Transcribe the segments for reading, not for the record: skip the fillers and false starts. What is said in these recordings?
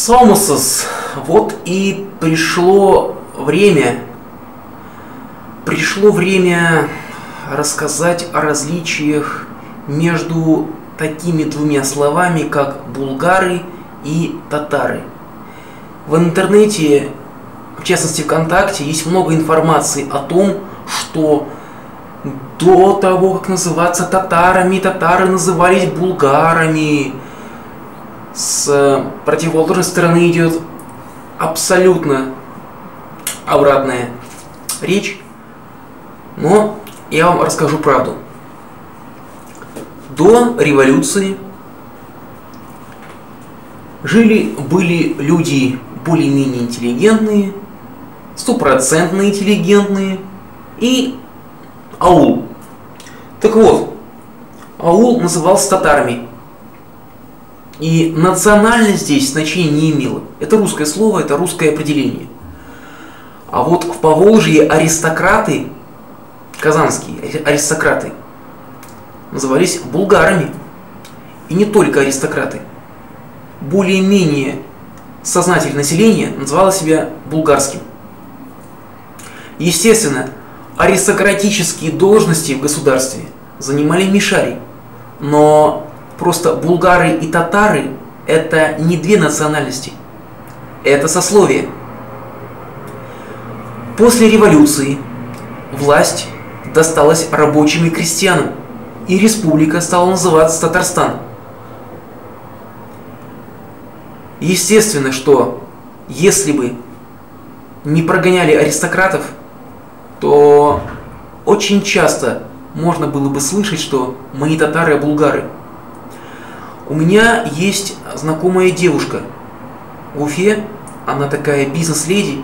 Сомосос, вот и пришло время рассказать о различиях между такими двумя словами, как булгары и татары. В интернете, в частности ВКонтакте, есть много информации о том, что до того, как называться татарами, татары назывались булгарами. С противоположной стороны идет абсолютно обратная речь, но я вам расскажу правду. До революции были люди более-менее интеллигентные, стопроцентно интеллигентные и аул. Так вот, аул назывался татарами. И национальность здесь значения не имела. Это русское слово, это русское определение. А вот в Поволжье аристократы, казанские аристократы, назывались булгарами. И не только аристократы. Более-менее сознательное население называло себя булгарским. Естественно, аристократические должности в государстве занимали мишари. Но просто булгары и татары – это не две национальности, это сословие. После революции власть досталась рабочим и крестьянам, и республика стала называться Татарстан. Естественно, что если бы не прогоняли аристократов, то очень часто можно было бы слышать, что мы не татары, а булгары. У меня есть знакомая девушка в Уфе, она такая бизнес-леди,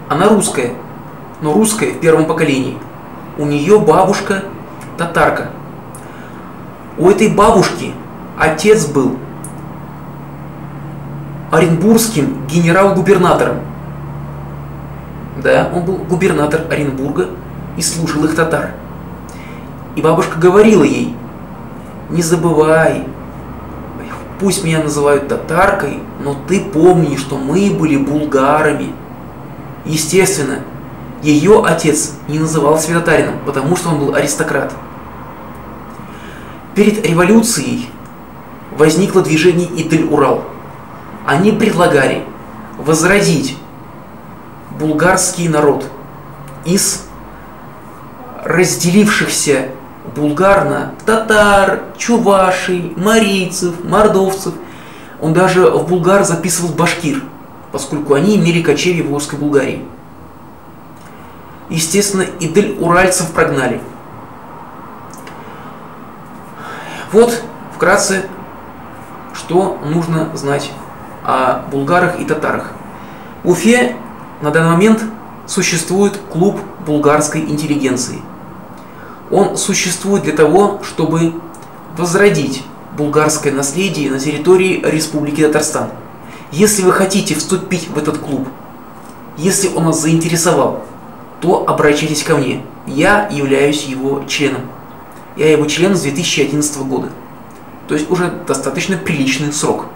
она русская, но русская в первом поколении. У нее бабушка татарка. У этой бабушки отец был оренбургским генерал-губернатором. Да, он был губернатор Оренбурга и слушал их татар. И бабушка говорила ей: не забывай, пусть меня называют татаркой, но ты помни, что мы были булгарами. Естественно, ее отец не называл себя татарином, потому что он был аристократ. Перед революцией возникло движение Идель-Урал. Они предлагали возродить булгарский народ из разделившихся булгар на татар, чувашей, марийцев, мордовцев. Он даже в булгар записывал башкир, поскольку они имели кочевье в Волжской Булгарии. Естественно, идель-уральцев прогнали. Вот вкратце, что нужно знать о булгарах и татарах. В Уфе на данный момент существует клуб булгарской интеллигенции. Он существует для того, чтобы возродить булгарское наследие на территории Республики Татарстан. Если вы хотите вступить в этот клуб, если он вас заинтересовал, то обращайтесь ко мне. Я являюсь его членом. Я его член с 2011 года. То есть уже достаточно приличный срок.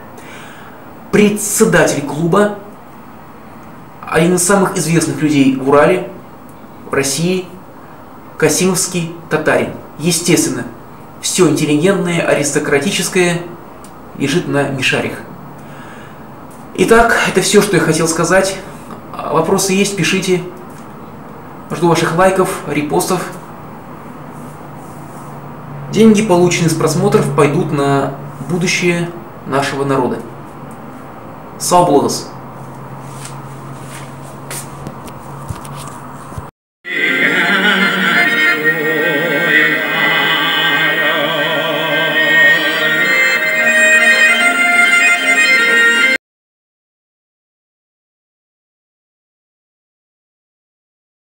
Председатель клуба – один из самых известных людей в Урале, в России, Касимовский татарин. Естественно, все интеллигентное, аристократическое лежит на мишарях. Итак, это все, что я хотел сказать. Вопросы есть, пишите. Жду ваших лайков, репостов. Деньги, полученные с просмотров, пойдут на будущее нашего народа. Сау блогос!